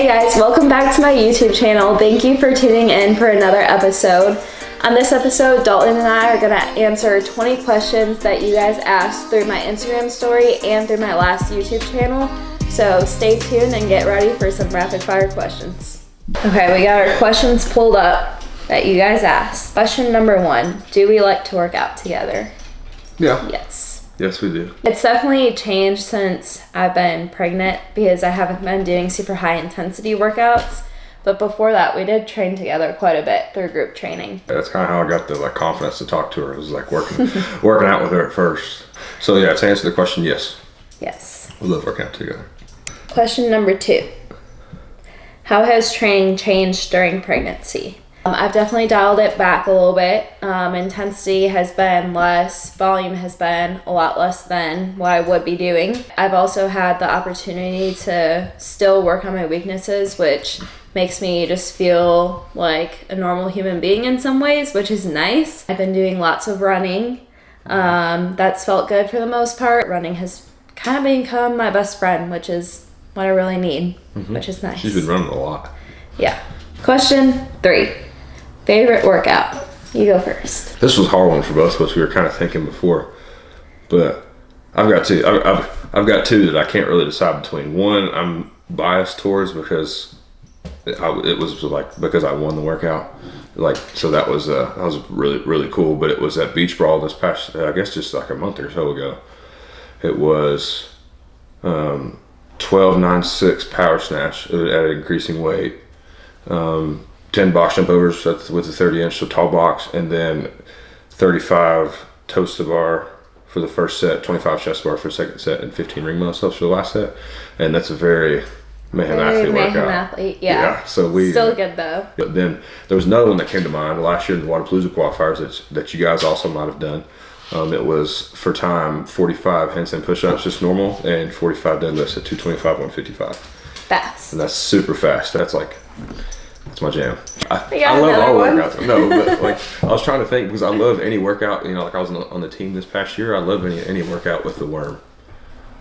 Hey guys, welcome back to my YouTube channel. Thank you for tuning in for another episode. On this episode, Dalton and I are gonna answer 20 questions that you guys asked through my Instagram story and through my last YouTube channel. So stay tuned and get ready for some rapid fire questions. Okay, we got our questions pulled up that you guys asked. Question number 1, do we like to work out together? Yeah. Yes. Yes, we do. It's definitely changed since I've been pregnant because I haven't been doing super high intensity workouts. But before that, we did train together quite a bit through group training. That's kind of how I got the confidence to talk to her. It was working out with her at first. So yeah, to answer the question, yes. Yes. We love working out together. Question number 2. How has training changed during pregnancy? I've definitely dialed it back a little bit. Intensity has been less, volume has been a lot less than what I would be doing. I've also had the opportunity to still work on my weaknesses, which makes me just feel like a normal human being in some ways, which is nice. I've been doing lots of running. That's felt good for the most part. Running has kind of become my best friend, which is what I really need, which is nice. She's been running a lot. Yeah. Question 3. Favorite workout? You go first. This was a hard one for both of us. We were kind of thinking before, but I've got two. I've got two that I can't really decide between. One, I'm biased towards because it was because I won the workout. So that was really cool. But it was at Beach Brawl this past, I guess just like a month or so ago. It was 12.96 power snatch at an increasing weight. 10 box jump overs with a 30-inch, so tall box, and then 35 toes to bar for the first set, 25 chest bar for the second set, and 15 ring muscle-ups for the last set. And that's a very mayhem athlete workout. Yeah. So we still good though. Then there was another one that came to mind last year in the Waterpalooza qualifiers that you guys also might have done. It was for time 45 handstand push-ups, just normal, and 45 deadlifts at 225, 155. Fast. And that's super fast. That's my jam. I love all workouts. No, but I was trying to think because I love any workout. I was on the team this past year. I love any workout with the worm.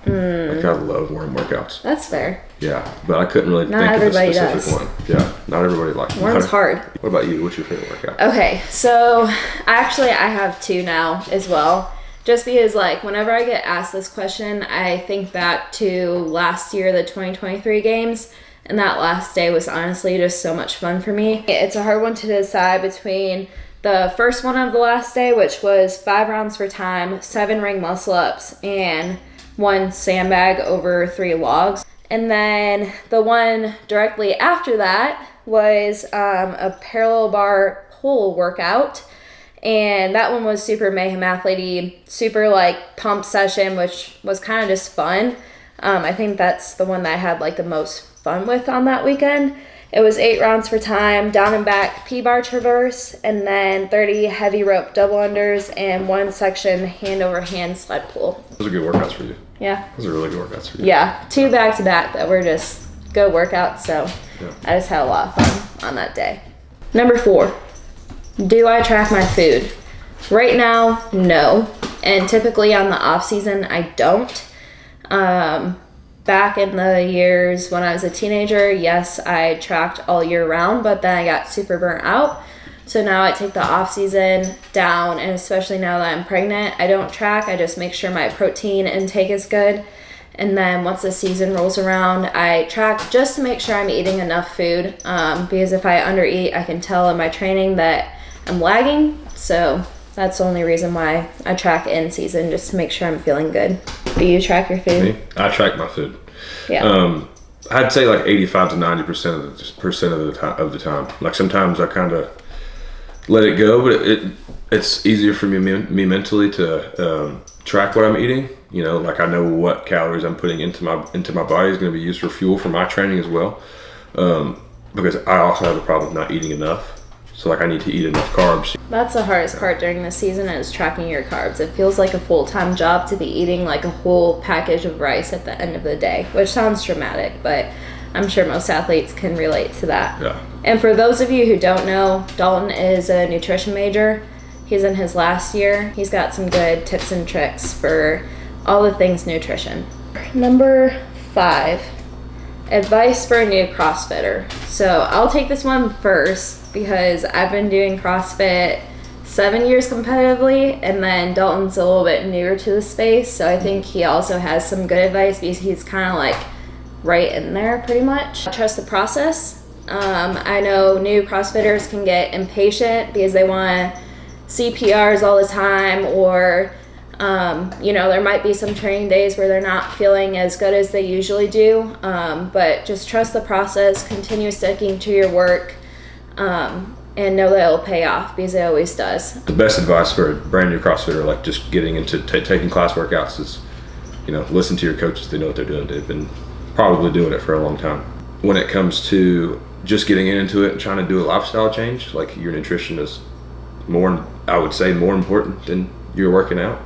I love worm workouts. That's fair. Yeah, but I couldn't really think of a specific one. Yeah, not everybody likes it. Worm's hard. What about you? What's your favorite workout? Okay, so I have 2 now as well. Just because whenever I get asked this question, I think back to last year, the 2023 games. And that last day was honestly just so much fun for me. It's a hard one to decide between the first one of the last day, which was 5 rounds for time, 7 ring muscle ups, and 1 sandbag over 3 logs. And then the one directly after that was a parallel bar pull workout. And that one was super mayhem athlete-y, super pump session, which was kind of just fun. I think that's the one that I had the most fun with on that weekend. It was 8 rounds for time, down and back P-bar traverse, and then 30 heavy rope double unders and 1 section hand over hand sled pull. Those are good workouts for you. Yeah. Those are really good workouts for you. Yeah, 2 back to back that were just good workouts, so yeah. I just had a lot of fun on that day. Number 4, do I track my food? Right now, no. And typically on the off season, I don't. Back in the years when I was a teenager, yes, I tracked all year round, but then I got super burnt out. So now I take the off season down, and especially now that I'm pregnant, I don't track. I just make sure my protein intake is good. And then once the season rolls around, I track just to make sure I'm eating enough food. Because if I undereat, I can tell in my training that I'm lagging. So that's the only reason why I track in season, just to make sure I'm feeling good. Do you track your food? Me? I track my food. Yeah. I'd say 85 to 90% of the time. Sometimes I kind of let it go, but it's easier for me mentally to track what I'm eating. I know what calories I'm putting into my body is going to be used for fuel for my training as well. Because I also have a problem with not eating enough. So I need to eat enough carbs. That's the hardest part during the season is tracking your carbs. It feels like a full-time job to be eating a whole package of rice at the end of the day, which sounds dramatic, but I'm sure most athletes can relate to that. Yeah. And for those of you who don't know, Dalton is a nutrition major. He's in his last year. He's got some good tips and tricks for all the things nutrition. Number 5. Advice for a new CrossFitter. So I'll take this one first because I've been doing CrossFit 7 years competitively, and then Dalton's a little bit newer to the space, so I think he also has some good advice because he's kind of like right in there pretty much. Trust the process. I know new CrossFitters can get impatient because they want CPRs all the time, or there might be some training days where they're not feeling as good as they usually do, but just trust the process, continue sticking to your work, and know that it'll pay off because it always does. The best advice for a brand new CrossFitter, like just getting into taking class workouts, is listen to your coaches. They know what they're doing. They've been probably doing it for a long time. When it comes to just getting into it and trying to do a lifestyle change, like your nutrition is I would say more important than you're working out.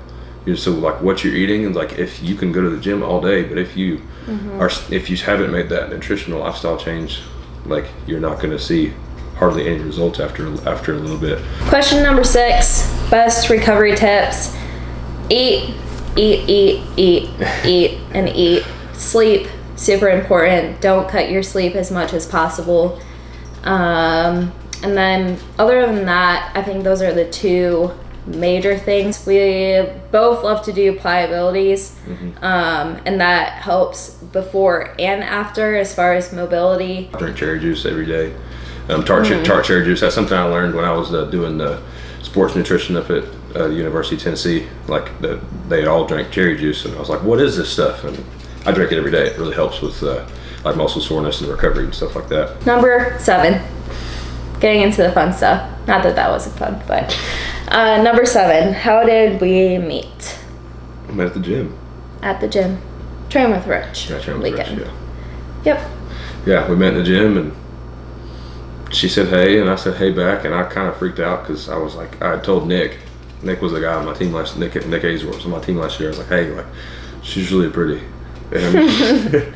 So like what you're eating, and like if you can go to the gym all day, but if you haven't made that nutritional lifestyle change, like you're not going to see hardly any results after a little bit. Question number 6, best recovery tips. Eat, and eat. Sleep, super important. Don't cut your sleep as much as possible. And then other than that, I think those are the 2 major things. We both love to do pliabilities, and that helps before and after as far as mobility. I drink cherry juice every day. Tart cherry juice. That's something I learned when I was doing the sports nutrition up at the University of Tennessee. Like they all drank cherry juice, and I was like, "What is this stuff?" And I drink it every day. It really helps with like muscle soreness and recovery and stuff like that. Number 7, getting into the fun stuff. Not that wasn't fun, but number 7. How did we meet? I met at the gym. At the gym. Train with Rich. Yeah, train with Rich. Yeah. Yep. Yeah, we met in the gym, and she said hey, and I said hey back, and I kind of freaked out because I was like, I had told Nick was the guy on my team Nick Azor was on my team last year. I was like, hey, like, she's really pretty. And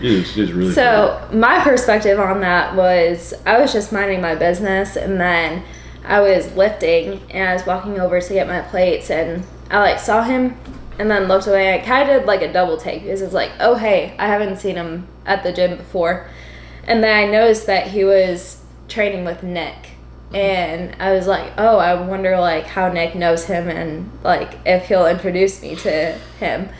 she's really so pretty. My perspective on that was I was just minding my business, and then I was lifting, and I was walking over to get my plates, and I like saw him and then looked away. I kind of did like a double take because it was like, oh hey, I haven't seen him at the gym before. And then I noticed that he was training with Nick, and I was like, oh, I wonder like how Nick knows him and like if he'll introduce me to him.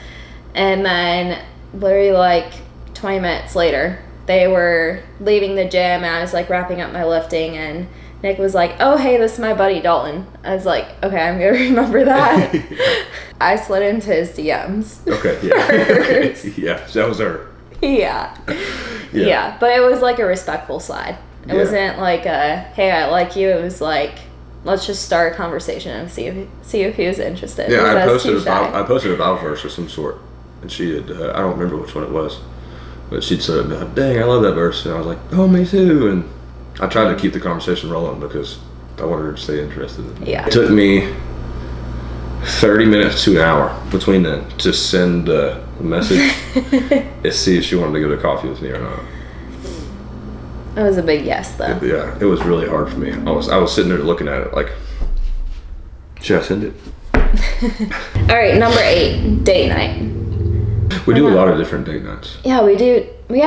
And then literally like 20 minutes later, they were leaving the gym, and I was like wrapping up my lifting, and Nick was like, oh hey, this is my buddy Dalton. I was like, okay, I'm gonna remember that. I slid into his DMs. Okay, yeah. Yeah, that was her. Yeah, but it was like a respectful slide. It wasn't like a, hey, I like you. It was like, let's just start a conversation and see if he was interested. Yeah, I posted a Bible verse of some sort, and she had, I don't remember which one it was, but she'd said, dang, I love that verse. And I was like, oh, me too. And I tried to keep the conversation rolling because I wanted her to stay interested. Yeah. It took me 30 minutes to an hour between then to send a message and see if she wanted to go to coffee with me or not. It was a big yes, though. Yeah, it was really hard for me. I was sitting there looking at it like, should I send it? All right, number 8, date night. We do a lot of different date nights. Yeah, we do. We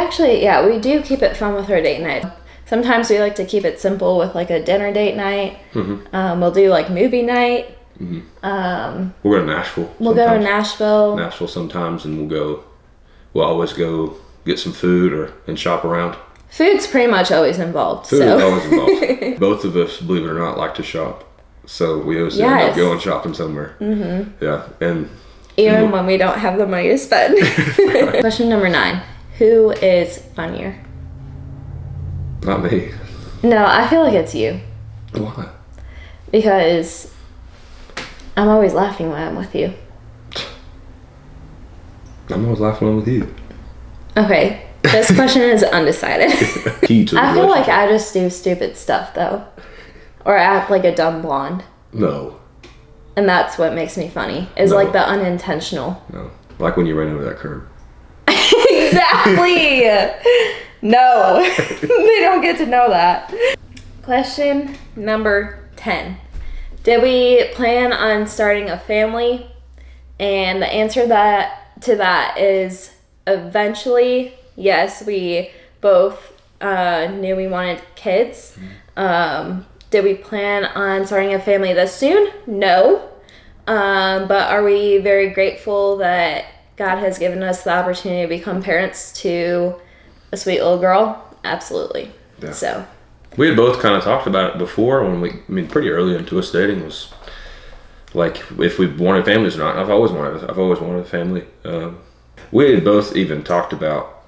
do keep it fun with our date night. Sometimes we like to keep it simple with like a dinner date night. We'll do like movie night. We'll go to Nashville. We'll go to Nashville. Nashville sometimes, and we'll always go get some food and shop around. Food's pretty much always involved. Food is always involved. Both of us, believe it or not, like to shop. So we always end up going shopping somewhere. Yeah, and even when we don't have the money to spend. Question number 9. Who is funnier? Not me. No, I feel like it's you. Why? Because I'm always laughing when I'm with you. I'm always laughing when I'm with you. Okay, this question is undecided. I feel like I just do stupid stuff, though. Or act like a dumb blonde. No. And that's what makes me funny, is like the unintentional. No. Like when you ran over that curb. Exactly! No. They don't get to know that. Question number 10. Did we plan on starting a family? And the answer to that is eventually, yes, we both knew we wanted kids. Did we plan on starting a family this soon? No. But are we very grateful that God has given us the opportunity to become parents to a sweet little girl? Absolutely. Yeah. So we had both kind of talked about it before when pretty early into us dating was like if we wanted families or not. I've always wanted a family. We had both even talked about,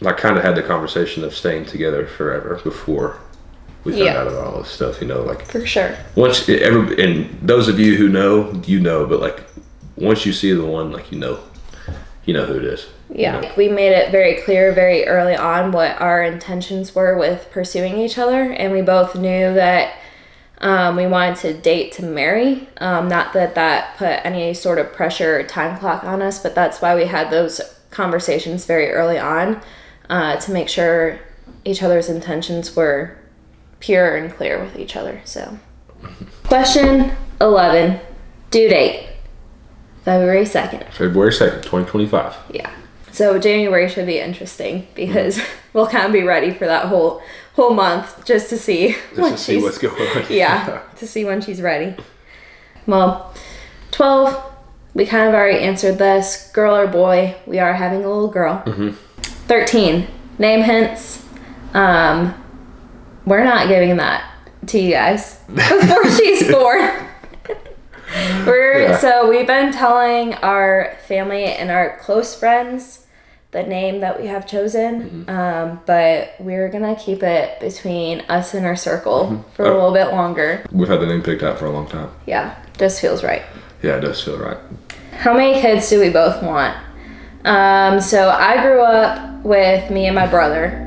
like, kind of had the conversation of staying together forever before we found out about all this stuff, like for sure. And those of you who know, but like once you see the one, like you know who it is. Yeah, we made it very clear very early on what our intentions were with pursuing each other, and we both knew that we wanted to date to marry. Not that put any sort of pressure or time clock on us, but that's why we had those conversations very early on to make sure each other's intentions were pure and clear with each other. So, question 11, due date, February 2nd. February 2nd, 2025. Yeah. So January should be interesting because we'll kind of be ready for that whole month just to see what's going on. Yeah, to see when she's ready. Well, 12, we kind of already answered this. Girl or boy, we are having a little girl. 13, name hints. We're not giving that to you guys before she's born. So we've been telling our family and our close friends the name that we have chosen, but we're gonna keep it between us and our circle for a little bit longer. We've had the name picked out for a long time. Yeah, just feels right. Yeah, it does feel right. How many kids do we both want? So I grew up with me and my brother,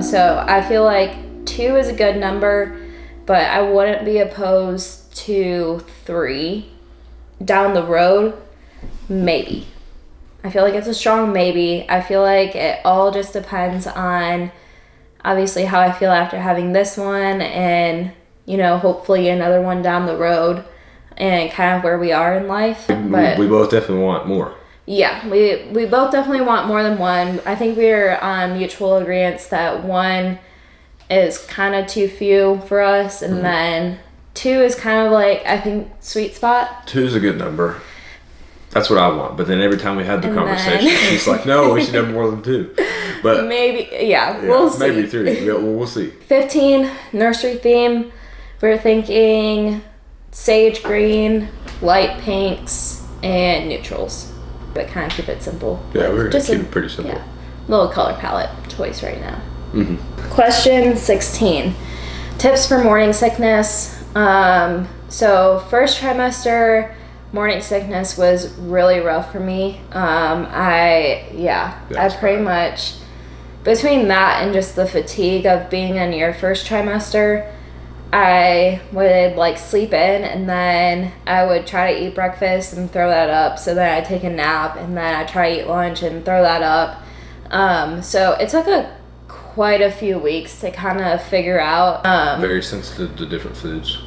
so I feel like 2 is a good number, but I wouldn't be opposed to 3 down the road. Maybe. I feel like it's a strong maybe. I feel like it all just depends on obviously how I feel after having this one and hopefully another one down the road and kind of where we are in life. But we both definitely want more. Yeah, we both definitely want more than one. I think we're on mutual agreements that 1 is kind of too few for us, and then 2 is kind of like, I think, sweet spot. 2 is a good number. That's what I want. But then every time we had the conversation, she's like, no, we should have more than 2. But maybe, we'll see. Maybe 3. We'll see. 15, nursery theme. We're thinking sage green, light pinks, and neutrals. But kind of keep it simple. Yeah, we're going to keep it pretty simple. Yeah, little color palette choice right now. Question 16, tips for morning sickness. So first trimester, morning sickness was really rough for me. I pretty much, between that and just the fatigue of being in your first trimester, I would sleep in and then I would try to eat breakfast and throw that up. So then I'd take a nap and then I'd try to eat lunch and throw that up. So it took quite a few weeks to kind of figure out. Very sensitive to different foods.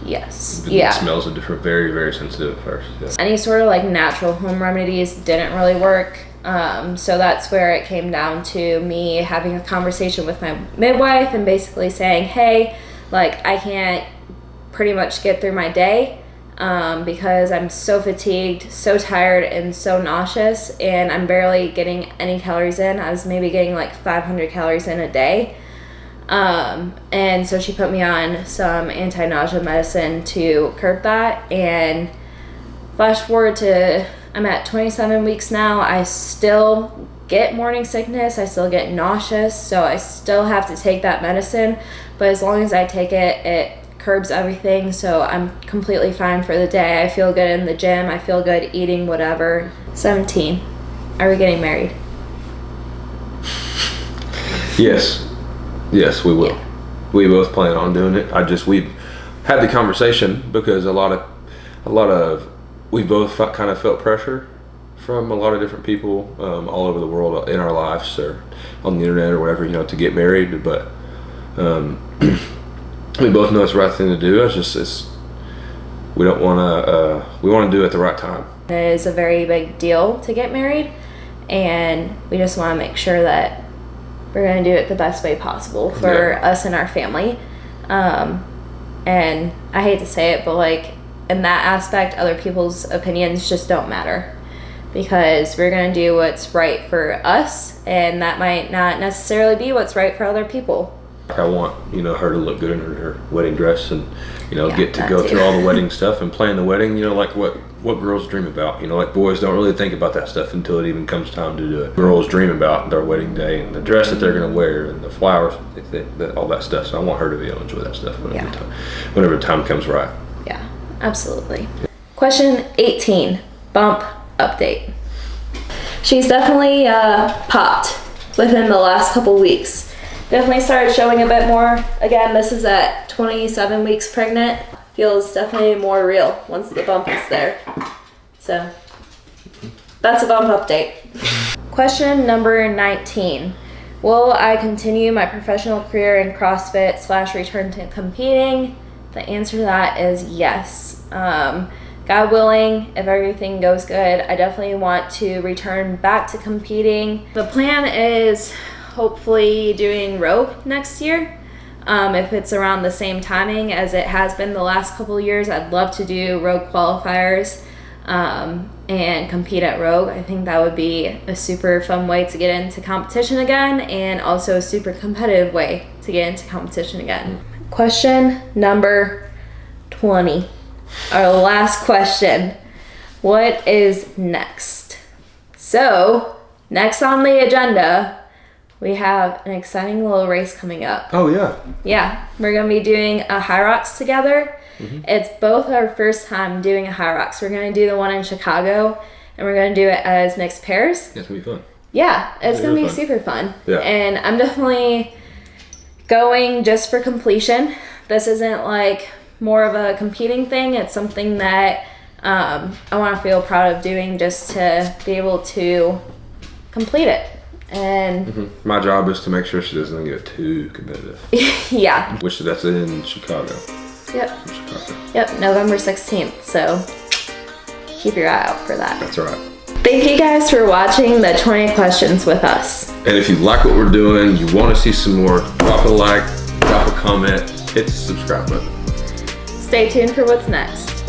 Yes. The smells are different. Very, very sensitive at first. Yeah. Any sort of natural home remedies didn't really work. So that's where it came down to me having a conversation with my midwife and basically saying, hey, I can't pretty much get through my day because I'm so fatigued, so tired, and so nauseous, and I'm barely getting any calories in. I was maybe getting 500 calories in a day. And so she put me on some anti-nausea medicine to curb that, and flash forward to, I'm at 27 weeks now. I still get morning sickness. I still get nauseous, so I still have to take that medicine, but as long as I take it, it curbs everything, so I'm completely fine for the day. I feel good in the gym. I feel good eating whatever. 17. Are we getting married? Yes, we will. Yeah. We both plan on doing it. We've had the conversation because a lot of we both kind of felt pressure from a lot of different people all over the world in our lives or on the internet or whatever, to get married. But we both know it's the right thing to do. We don't want to. We want to do it at the right time. It is a very big deal to get married, and we just want to make sure that we're going to do it the best way possible for us and our family. And I hate to say it, but like in that aspect, other people's opinions just don't matter, because we're going to do what's right for us, and that might not necessarily be what's right for other people. I want, her to look good in her wedding dress, and get to go through all the wedding stuff and plan the wedding, like what girls dream about. Like boys don't really think about that stuff until it even comes time to do it. Girls dream about their wedding day and the dress that they're going to wear and the flowers, all that stuff. So I want her to be able to enjoy that stuff whenever the time comes right. Yeah, absolutely. Question 18, bump update. She's definitely popped within the last couple weeks. Definitely started showing a bit more. Again, this is at 27 weeks pregnant. Feels definitely more real once the bump is there. So that's a bump update. Question number 19. Will I continue my professional career in CrossFit / return to competing? The answer to that is yes. God willing, if everything goes good, I definitely want to return back to competing. The plan is hopefully doing Rogue next year. If it's around the same timing as it has been the last couple of years, I'd love to do Rogue qualifiers and compete at Rogue. I think that would be a super fun way to get into competition again, and also a super competitive way to get into competition again. Question number 20, our last question. What is next? So, next on the agenda, we have an exciting little race coming up. Oh, yeah. Yeah, we're going to be doing a High Rocks together. Mm-hmm. It's both our first time doing a High Rocks. We're going to do the one in Chicago, and we're going to do it as mixed pairs. Yeah, it's going to be fun. Yeah, it's going to be super fun. Yeah. And I'm definitely going just for completion. This isn't like more of a competing thing. It's something that I want to feel proud of doing, just to be able to complete it. And my job is to make sure she doesn't get too competitive. Yeah. Which that's in Chicago. Yep. Chicago. Yep, November 16th. So keep your eye out for that. That's right. Thank you guys for watching the 20 questions with us. And if you like what we're doing, you want to see some more, drop a like, drop a comment, hit the subscribe button. Stay tuned for what's next.